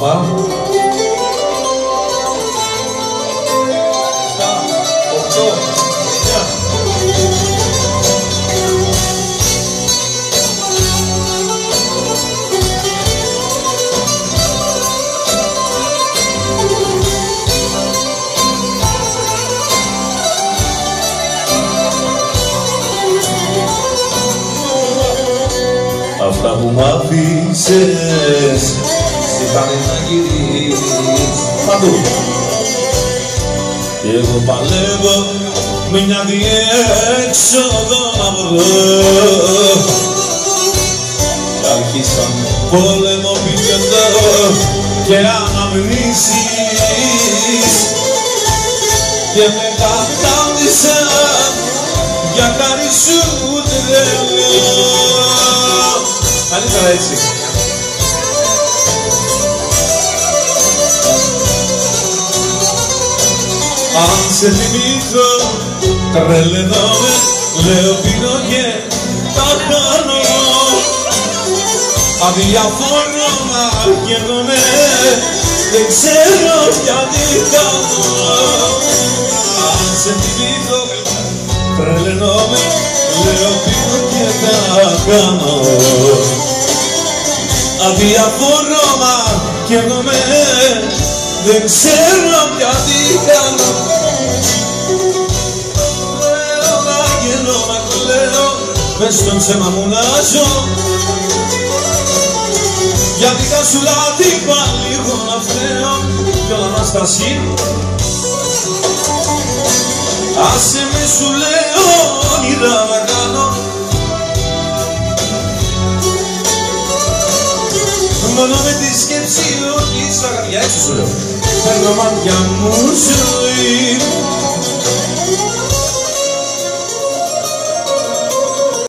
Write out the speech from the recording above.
Πάμε. 8, 9, 10. Αυτά που μ' αφήσες ζητάνε να γυρίσεις παντού. Κι εγώ παλεύω με μια διέξοδο να βρω. Κι άρχισαν πόλεμο πηγαίνω και αναμνήσεις και με κατάντησαν για χάρη σου τρελό. Καλύτερα έτσι. Αν σε θυμηθώ, τρελαίνομαι, λέω πίνω και τα κάνω. Αδιαφόρο να καίγομαι, δεν ξέρω πια τι κάνω. Αν σε θυμηθώ, τρελαίνομαι, λέω πίνω και τα κάνω. Αδιαφόρο να καίγομαι, δεν ξέρω πια τι κάνω. Λέω να γελώ, να κλαίω, μες στον ψέμα μου να ζω. Γιατί σου λάθη πάλι εγώ να φταίω κι όλα να στασεί. Άσε με σου λέω όνειρα να κάνω. Μόνο με τη σκέψη ότι σ' αγάπη, για έξω σου λέω, παίρνω μάτια μου ζωή.